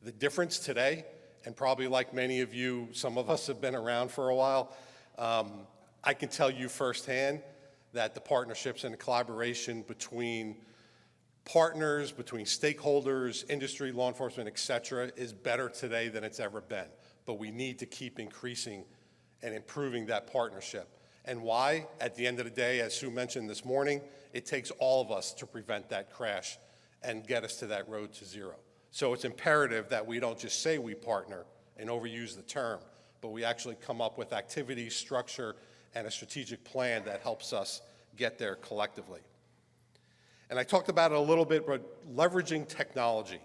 [SPEAKER 7] The difference today, and probably like many of you, some of us have been around for a while, I can tell you firsthand that the partnerships and the collaboration between partners, between stakeholders, industry, law enforcement, et cetera, is better today than it's ever been. But we need to keep increasing and improving that partnership. And why? At the end of the day, as Sue mentioned this morning, it takes all of us to prevent that crash and get us to that road to zero. So it's imperative that we don't just say we partner and overuse the term, but we actually come up with activities, structure, and a strategic plan that helps us get there collectively. And I talked about it a little bit, but leveraging technology.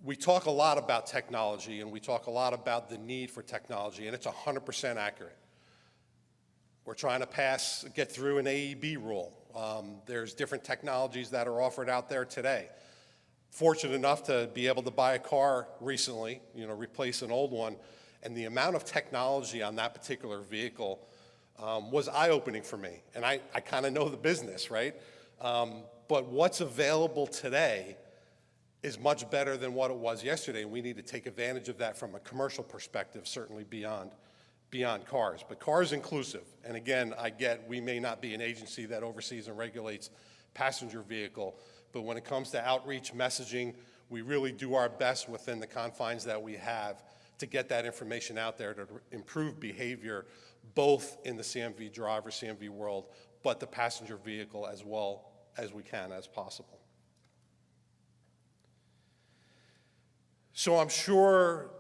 [SPEAKER 7] We talk a lot about technology, and we talk a lot about the need for technology, and it's 100% accurate. We're trying to get through an AEB rule. There's different technologies that are offered out there today. Fortunate enough to be able to buy a car recently, you know, replace an old one, and the amount of technology on that particular vehicle was eye-opening for me. And I kind of know the business, right? But what's available today is much better than what it was yesterday, and we need to take advantage of that from a commercial perspective, certainly beyond cars. But cars inclusive, and again, I get we may not be an agency that oversees and regulates passenger vehicle, but when it comes to outreach messaging, we really do our best within the confines that we have to get that information out there to improve behavior, both in the CMV driver, CMV world, but the passenger vehicle as well as we can as possible. So I'm sure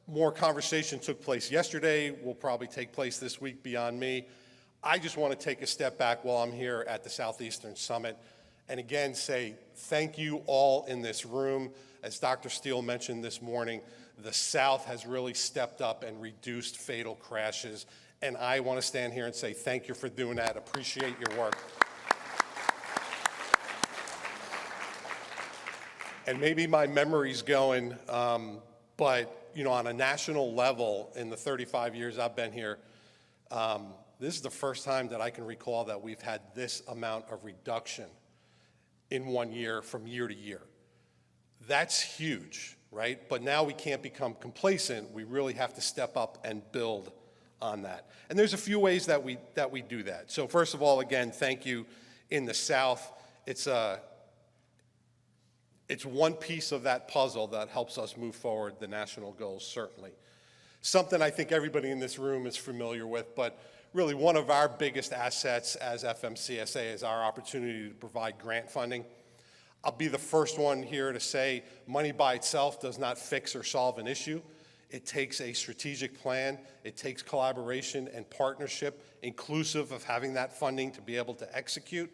[SPEAKER 7] more conversation took place yesterday, will probably take place this week beyond me. I just want to take a step back while I'm here at the Southeastern Summit and again say thank you all in this room. As Dr. Steele mentioned this morning, the South has really stepped up and reduced fatal crashes, and I want to stand here and say thank you for doing that. Appreciate your work. And maybe my memory's going, but you know, on a national level, in the 35 years I've been here, this is the first time that I can recall that we've had this amount of reduction in 1 year from year to year. That's huge, right? But now we can't become complacent. We really have to step up and build on that. And there's a few ways that we do that. So first of all, again, thank you. In the South, it's one piece of that puzzle that helps us move forward the national goals, certainly. Something I think everybody in this room is familiar with, but really one of our biggest assets as FMCSA is our opportunity to provide grant funding. I'll be the first one here to say money by itself does not fix or solve an issue. It takes a strategic plan. It takes collaboration and partnership, inclusive of having that funding to be able to execute.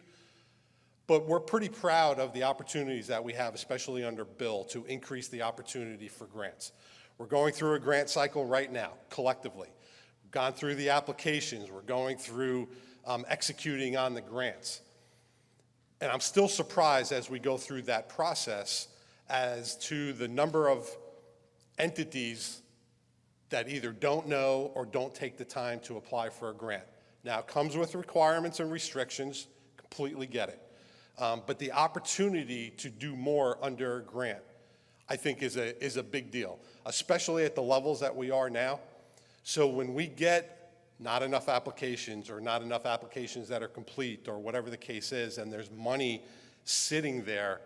[SPEAKER 7] But we're pretty proud of the opportunities that we have, especially under Bill, to increase the opportunity for grants. We're going through a grant cycle right now, collectively. We've gone through the applications. We're going through executing on the grants. And I'm still surprised as we go through that process as to the number of entities that either don't know or don't take the time to apply for a grant. Now, it comes with requirements and restrictions, completely get it. But the opportunity to do more under a grant, I think, is a big deal, especially at the levels that we are now. So when we get not enough applications or not enough applications that are complete or whatever the case is, and there's money sitting there,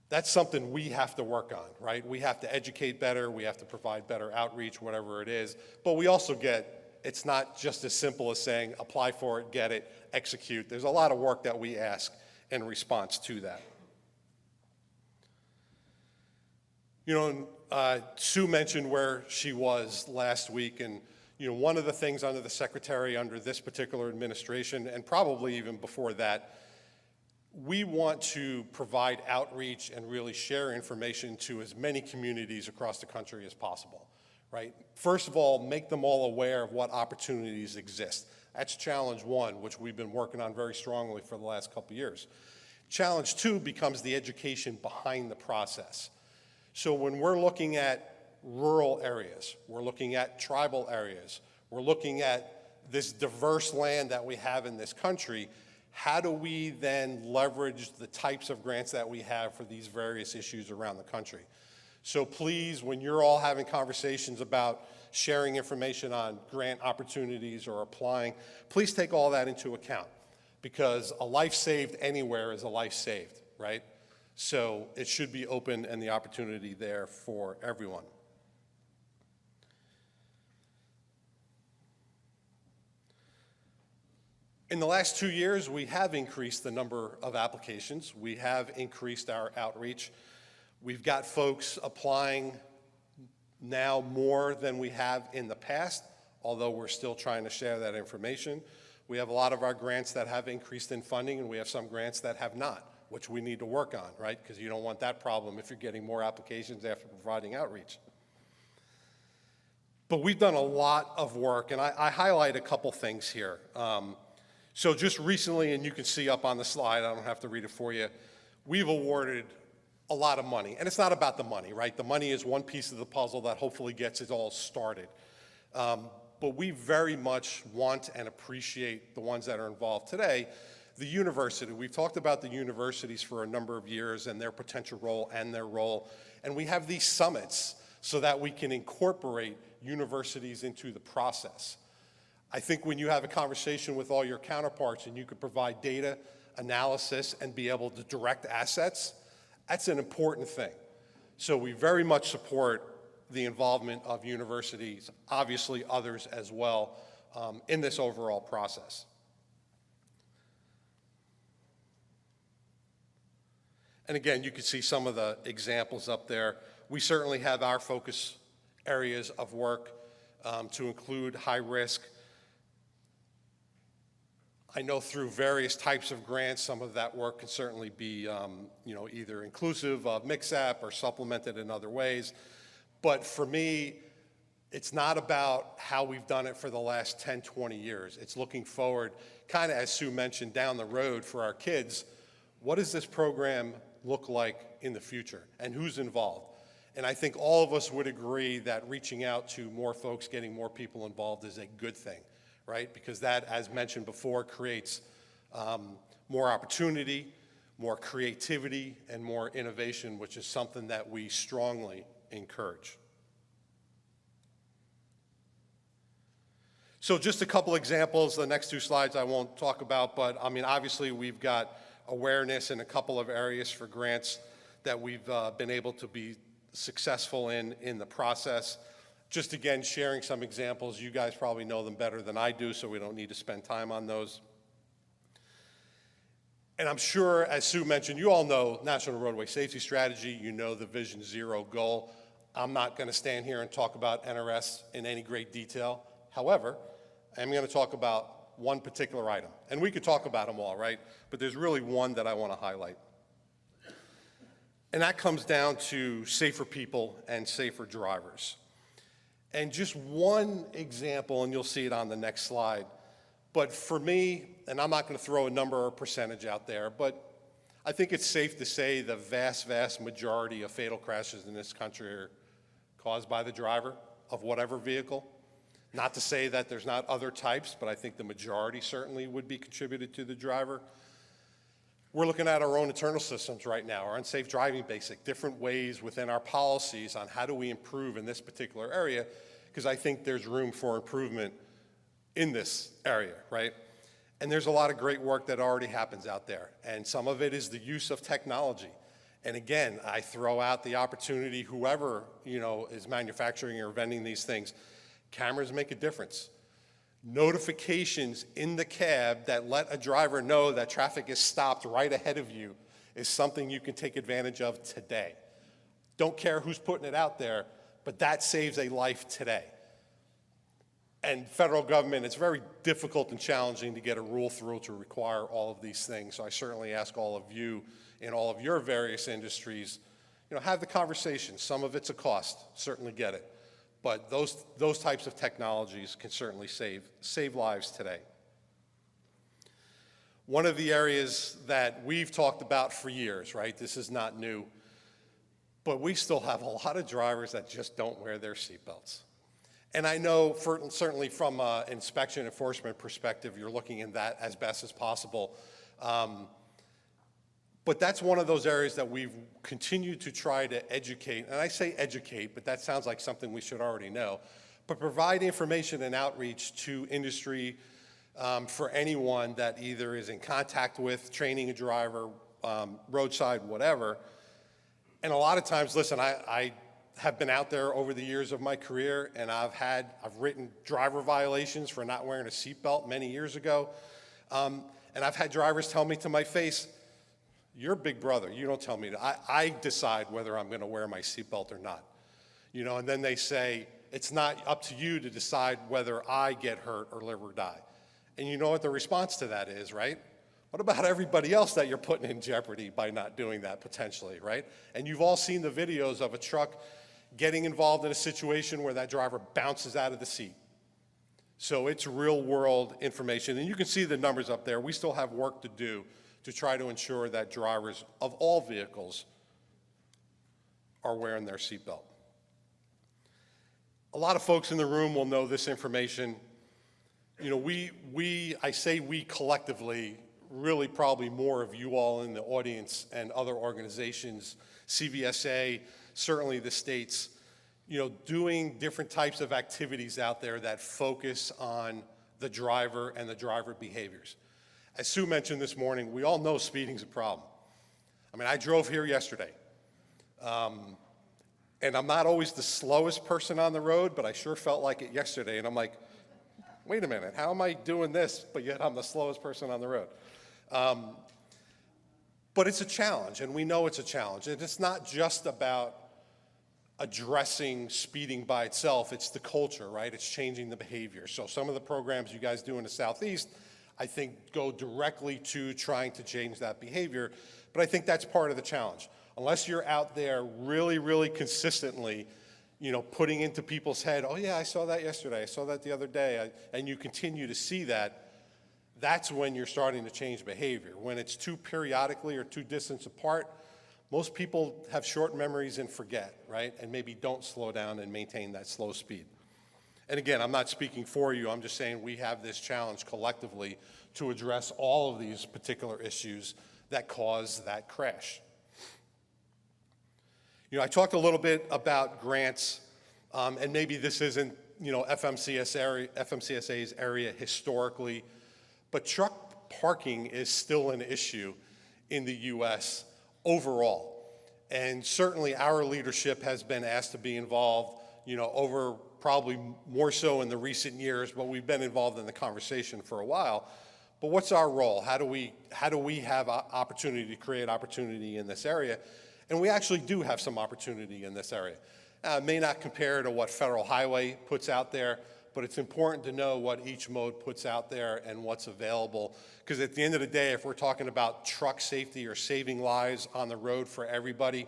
[SPEAKER 7] that's something we have to work on, right? We have to educate better. We have to provide better outreach, whatever it is. But we also get, it's not just as simple as saying, apply for it, get it, execute. There's a lot of work that we ask in response to that. You know, Sue mentioned where she was last week, and you know, one of the things under the secretary under this particular administration, and probably even before that, we want to provide outreach and really share information to as many communities across the country as possible, right? First of all, make them all aware of what opportunities exist. That's challenge one, which we've been working on very strongly for the last couple of years. Challenge two becomes the education behind the process. So when we're looking at rural areas, we're looking at tribal areas, we're looking at this diverse land that we have in this country, how do we then leverage the types of grants that we have for these various issues around the country? So please, when you're all having conversations about sharing information on grant opportunities or applying, please take all that into account, because a life saved anywhere is a life saved, right? So it should be open and the opportunity there for everyone. In the last 2 years, we have increased the number of applications. We have increased our outreach. We've got folks applying now more than we have in the past, although we're still trying to share that information. We have a lot of our grants that have increased in funding, and we have some grants that have not, which we need to work on, right? Because you don't want that problem if you're getting more applications after providing outreach. But we've done a lot of work, and I highlight a couple things here. So just recently, and you can see up on the slide, I don't have to read it for you, we've awarded a lot of money. And it's not about the money, right? The money is one piece of the puzzle that hopefully gets it all started. But we very much want and appreciate the ones that are involved today. The university, we've talked about the universities for a number of years and their potential role and their role. And we have these summits so that we can incorporate universities into the process. I think when you have a conversation with all your counterparts and you could provide data, analysis, and be able to direct assets, that's an important thing. So we very much support the involvement of universities, obviously others as well, in this overall process. And again, you can see some of the examples up there. We certainly have our focus areas of work to include high risk. I know through various types of grants, some of that work can certainly be either inclusive of MGMT or supplemented in other ways. But for me, it's not about how we've done it for the last 10, 20 years. It's looking forward, kind of as Sue mentioned, down the road for our kids. What does this program look like in the future, and who's involved? And I think all of us would agree that reaching out to more folks, getting more people involved is a good thing, right? Because that, as mentioned before, creates more opportunity, more creativity, and more innovation, which is something that we strongly encourage. So just a couple examples. The next two slides I won't talk about, but I mean, obviously we've got awareness in a couple of areas for grants that we've been able to be successful in the process. Just again, sharing some examples. You guys probably know them better than I do, so we don't need to spend time on those. And I'm sure, as Sue mentioned, you all know National Roadway Safety Strategy. You know the Vision Zero goal. I'm not going to stand here and talk about NRS in any great detail. However, I'm going to talk about one particular item. And we could talk about them all, right? But there's really one that I want to highlight. And that comes down to safer people and safer drivers. And just one example, and you'll see it on the next slide. But for me, and I'm not going to throw a number or percentage out there, but I think it's safe to say the vast, vast majority of fatal crashes in this country are caused by the driver of whatever vehicle. Not to say that there's not other types, but I think the majority certainly would be contributed to the driver. We're looking at our own internal systems right now, our unsafe driving basic, different ways within our policies on how do we improve in this particular area, because I think there's room for improvement in this area, right? And there's a lot of great work that already happens out there, and some of it is the use of technology. And again, I throw out the opportunity, whoever is manufacturing or vending these things, cameras make a difference. Notifications in the cab that let a driver know that traffic is stopped right ahead of you is something you can take advantage of today. Don't care who's putting it out there, but that saves a life today. And federal government, it's very difficult and challenging to get a rule through to require all of these things. So I certainly ask all of you in all of your various industries, have the conversation. Some of it's a cost, certainly get it. But those types of technologies can certainly save lives today. One of the areas that we've talked about for years, right? This is not new, but we still have a lot of drivers that just don't wear their seatbelts. And I know certainly from an inspection enforcement perspective, you're looking in that as best as possible. But that's one of those areas that we've continued to try to educate, and I say educate, but that sounds like something we should already know, but provide information and outreach to industry for anyone that either is in contact with training a driver, roadside, whatever. And a lot of times, listen, I have been out there over the years of my career, and I've written driver violations for not wearing a seatbelt many years ago. And I've had drivers tell me to my face, "You're big brother, you don't tell me I decide whether I'm gonna wear my seatbelt or not." You know, and then they say, "It's not up to you to decide whether I get hurt or live or die." And you know what the response to that is, right? What about everybody else that you're putting in jeopardy by not doing that potentially, right? And you've all seen the videos of a truck getting involved in a situation where that driver bounces out of the seat. So it's real world information. And you can see the numbers up there. We still have work to do to try to ensure that drivers of all vehicles are wearing their seatbelt. A lot of folks in the room will know this information. You know, I say we collectively, really probably more of you all in the audience and other organizations, CVSA, certainly the states, you know, doing different types of activities out there that focus on the driver and the driver behaviors. As Sue mentioned this morning, we all know speeding's a problem. I mean, I drove here yesterday, and I'm not always the slowest person on the road, but I sure felt like it yesterday, and I'm like, wait a minute, how am I doing this, but yet I'm the slowest person on the road? But it's a challenge, and we know it's a challenge. And it's not just about addressing speeding by itself, it's the culture, right? It's changing the behavior. So some of the programs you guys do in the Southeast, I think, go directly to trying to change that behavior, but I think that's part of the challenge. Unless you're out there really, really consistently, you know, putting into people's head, oh yeah, I saw that yesterday, I saw that the other day, and you continue to see that, that's when you're starting to change behavior. When it's too periodically or too distant apart, most people have short memories and forget, right? And maybe don't slow down and maintain that slow speed. And again, I'm not speaking for you, I'm just saying we have this challenge collectively to address all of these particular issues that cause that crash. You know, I talked a little bit about grants, and maybe this isn't, you know, FMCSA's area historically, but truck parking is still an issue in the U.S. overall. And certainly our leadership has been asked to be involved, you know, over probably more so in the recent years, but we've been involved in the conversation for a while. But what's our role? How do we have opportunity to create opportunity in this area? And we actually do have some opportunity in this area. It may not compare to what Federal Highway puts out there, but it's important to know what each mode puts out there and what's available. Because at the end of the day, if we're talking about truck safety or saving lives on the road for everybody,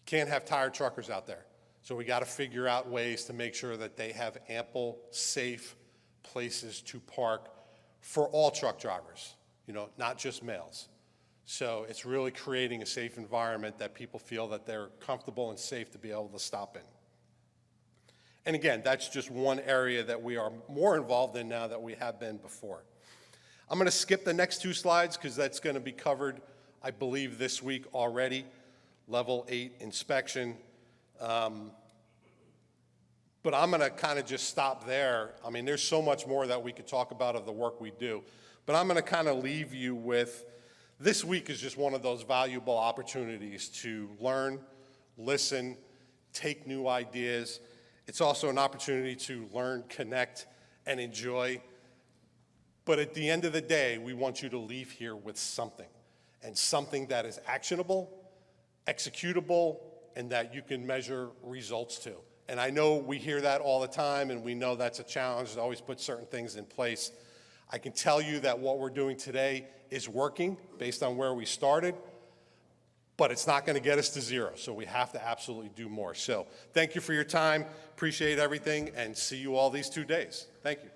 [SPEAKER 7] can't have tired truckers out there. So we got to figure out ways to make sure that they have ample, safe places to park for all truck drivers, you know, not just males. So it's really creating a safe environment that people feel that they're comfortable and safe to be able to stop in. And again, that's just one area that we are more involved in now than we have been before. I'm going to skip the next two slides because that's going to be covered, I believe, this week already. Level 8 inspection. But I'm going to kind of just stop there. I mean, there's so much more that we could talk about of the work we do. But I'm going to kind of leave you with, this week is just one of those valuable opportunities to learn, listen, take new ideas. It's also an opportunity to learn, connect, and enjoy. But at the end of the day, we want you to leave here with something, and something that is actionable, executable, and that you can measure results to. And I know we hear that all the time, and we know that's a challenge to always put certain things in place. I can tell you that what we're doing today is working based on where we started, but it's not going to get us to zero, so we have to absolutely do more. So thank you for your time, appreciate everything, and see you all these 2 days. Thank you.